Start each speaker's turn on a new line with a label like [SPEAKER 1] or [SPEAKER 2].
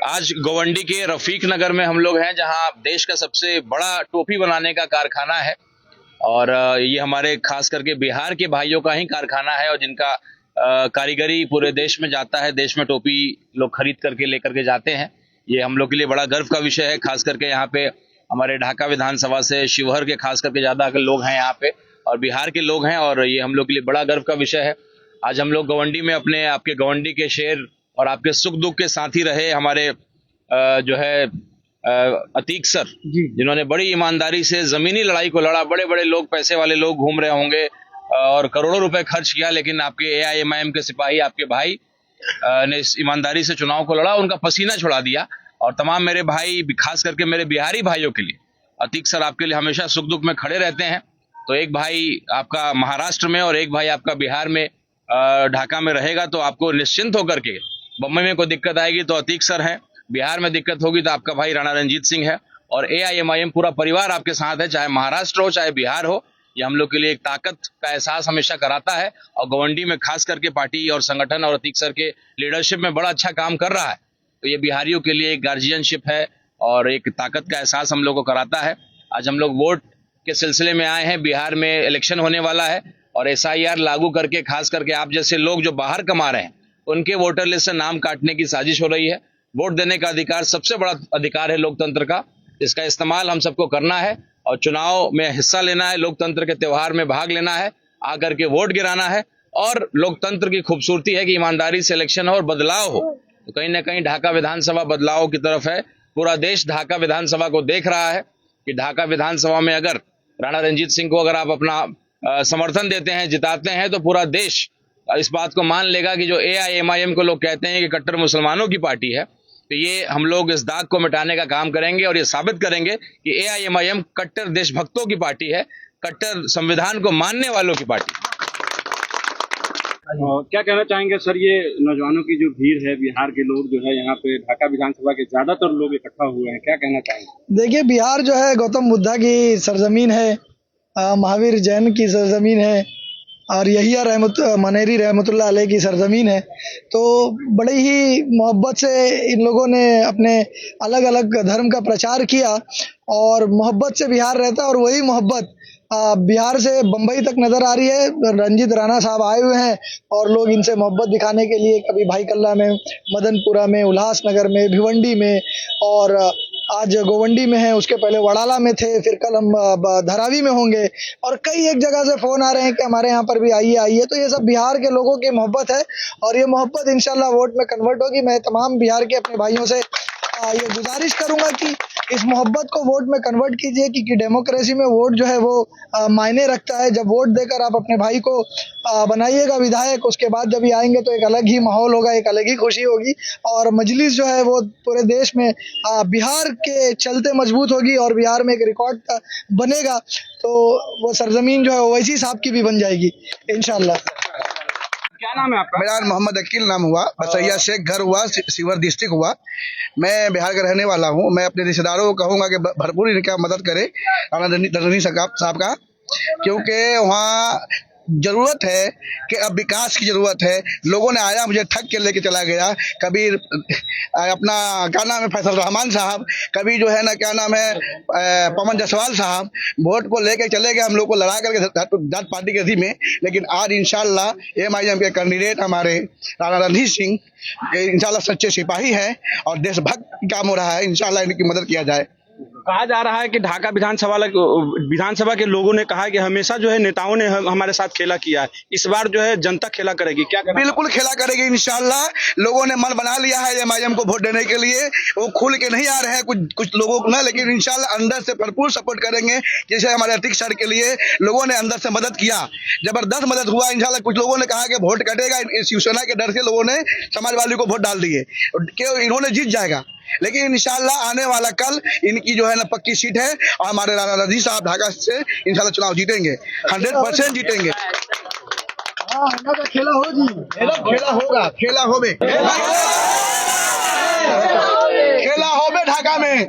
[SPEAKER 1] आज गोवंडी के रफीक नगर में हम लोग हैं, जहां देश का सबसे बड़ा टोपी बनाने का कारखाना है और ये हमारे खास करके बिहार के भाइयों का ही कारखाना है और जिनका कारीगरी पूरे देश में जाता है। देश में टोपी लोग खरीद करके लेकर के जाते हैं। ये हम लोग के लिए बड़ा गर्व का विषय है। खास करके यहाँ पे हमारे ढाका विधानसभा से शिवहर के खास करके ज्यादा लोग हैं यहाँ पे और बिहार के लोग हैं और ये हम लोग के लिए बड़ा गर्व का विषय है। आज हम लोग गोवंडी में अपने आपके गोवंडी के शेर और आपके सुख दुख के साथी रहे हमारे जो है अतीक सर, जिन्होंने बड़ी ईमानदारी से जमीनी लड़ाई को लड़ा। बड़े बड़े लोग, पैसे वाले लोग घूम रहे होंगे और करोड़ों रुपए खर्च किया, लेकिन आपके AIMIM के सिपाही, आपके भाई ने इस ईमानदारी से चुनाव को लड़ा, उनका पसीना छुड़ा दिया। और तमाम मेरे भाई, खास करके मेरे बिहारी भाइयों के लिए अतीक सर आपके लिए हमेशा सुख दुख में खड़े रहते हैं। तो एक भाई आपका महाराष्ट्र में और एक भाई आपका बिहार में ढाका में रहेगा, तो आपको निश्चिंत होकर के बम्बई में कोई दिक्कत आएगी तो अतीक सर हैं, बिहार में दिक्कत होगी तो आपका भाई राणा रंजीत सिंह है और AIMIM पूरा परिवार आपके साथ है, चाहे महाराष्ट्र हो चाहे बिहार हो। ये हम लोग के लिए एक ताकत का एहसास हमेशा कराता है और गोवंडी में खास करके पार्टी और संगठन और अतीक सर के लीडरशिप में बड़ा अच्छा काम कर रहा है। तो ये बिहारियों के लिए एक गार्जियनशिप है और एक ताकत का एहसास हम लोग को कराता है। आज हम लोग वोट के सिलसिले में आए हैं। बिहार में इलेक्शन होने वाला है और SIR लागू करके खास करके आप जैसे लोग जो बाहर कमा रहे हैं उनके वोटर लिस्ट से नाम काटने की साजिश हो रही है। वोट देने का अधिकार सबसे बड़ा अधिकार है लोकतंत्र का, इसका इस्तेमाल हम सबको करना है और चुनाव में हिस्सा लेना है, लोकतंत्र के त्योहार में भाग लेना है, आकर के वोट गिराना है। और लोकतंत्र की खूबसूरती है कि ईमानदारी से इलेक्शन हो और बदलाव हो। तो कहीं ना कहीं ढाका विधानसभा बदलाव की तरफ है। पूरा देश ढाका विधानसभा को देख रहा है कि ढाका विधानसभा में अगर राणा रंजीत सिंह को अगर आप अपना समर्थन देते हैं, जिताते हैं, तो पूरा देश इस बात को मान लेगा कि जो AIMIM को लोग कहते हैं कि कट्टर मुसलमानों की पार्टी है, तो ये हम लोग इस दाग को मिटाने का काम करेंगे और ये साबित करेंगे कि AIMIM कट्टर देशभक्तों की पार्टी है, कट्टर संविधान को मानने वालों की पार्टी।
[SPEAKER 2] क्या कहना चाहेंगे सर, ये नौजवानों की जो भीड़ है, बिहार के लोग जो है यहाँ पे ढाका विधानसभा के ज्यादातर लोग इकट्ठा हुए हैं, क्या कहना चाहेंगे?
[SPEAKER 3] देखिए, बिहार जो है गौतम बुद्धा की सरजमीन है, महावीर जैन की सरजमीन है और यहिया मनेरी रहमतुल्लाह अलैह की सरजमीन है। तो बड़े ही मोहब्बत से इन लोगों ने अपने अलग अलग धर्म का प्रचार किया और मोहब्बत से बिहार रहता है और वही मोहब्बत बिहार से बम्बई तक नजर आ रही है। रंजीत राणा साहब आए हुए हैं और लोग इनसे मोहब्बत दिखाने के लिए कभी भाई कल्ला में, मदनपुरा में, उल्लासनगर में, भिवंडी में और आज गोवंडी में है, उसके पहले वड़ाला में थे, फिर कल हम धरावी में होंगे और कई एक जगह से फोन आ रहे हैं कि हमारे यहाँ पर भी आइए आइए। तो ये सब बिहार के लोगों की मोहब्बत है और ये मोहब्बत इंशाल्लाह वोट में कन्वर्ट होगी। मैं तमाम बिहार के अपने भाइयों से ये गुजारिश करूंगा कि इस मोहब्बत को वोट में कन्वर्ट कीजिए, क्योंकि डेमोक्रेसी में वोट जो है वो मायने रखता है। जब वोट देकर आप अपने भाई को बनाइएगा विधायक, उसके बाद जब ये आएंगे तो एक अलग ही माहौल होगा, एक अलग ही खुशी होगी और मजलिस जो है वो पूरे देश में बिहार के चलते मजबूत होगी और बिहार में एक रिकॉर्ड बनेगा। तो वो सरजमीन जो है ओवैसी साहब की भी बन जाएगी इंशाल्लाह।
[SPEAKER 2] क्या नाम है आपका?
[SPEAKER 4] मेरा मोहम्मद अकील नाम हुआ, बसैया शेख घर हुआ, शिवहर डिस्ट्रिक्ट हुआ। मैं बिहार का रहने वाला हूँ। मैं अपने रिश्तेदारों को कहूँगा कि भरपूर इनका मदद करे राणा रंजीत साहब का, क्योंकि वहाँ जरूरत है कि अब विकास की जरूरत है। लोगों ने आया, मुझे ठग के लेके चला गया। कभी अपना क्या नाम है फैसल रहमान साहब, कभी जो है ना क्या नाम है पवन जायसवाल साहब, वोट को लेके चले गए हम लोग को लड़ा करके जाट पार्टी के थी में। लेकिन आज इंशाल्लाह AIMIM के कैंडिडेट हमारे राणा रंजीत सिंह इंशाल्लाह सच्चे सिपाही हैं और देशभक्त काम हो रहा है। इंशाल्लाह इनकी मदद किया जाए।
[SPEAKER 2] कहा जा रहा है कि ढाका विधानसभा के लोगों ने कहा है कि हमेशा जो है नेताओं ने हमारे साथ खेला किया है, इस बार जो है जनता खेला करेगी। क्या
[SPEAKER 4] बिल्कुल खेला करेगी इंशाल्लाह। लोगों ने मन बना लिया है AIMIM को वोट देने के लिए। वो खुल के नहीं आ रहे हैं कुछ लोगों को ना, लेकिन इंशाल्लाह अंदर से भरपूर सपोर्ट करेंगे। जैसे हमारे अतीक सर के लिए लोगों ने अंदर से मदद किया, जबरदस्त मदद हुआ इंशाल्लाह। कुछ लोगों ने कहा कि वोट कटेगा, शिवसेना के डर से लोगों ने समाजवादी को वोट डाल दिए कि इन्होंने जीत जाएगा। लेकिन इंशाल्लाह आने वाला कल इनकी जो है ना पक्की सीट है और हमारे राणा रंजीत साहब ढाका से इंशाल्लाह चुनाव जीतेंगे, 100% जीतेंगे। खेला होगा, खेला होवे ढाका में।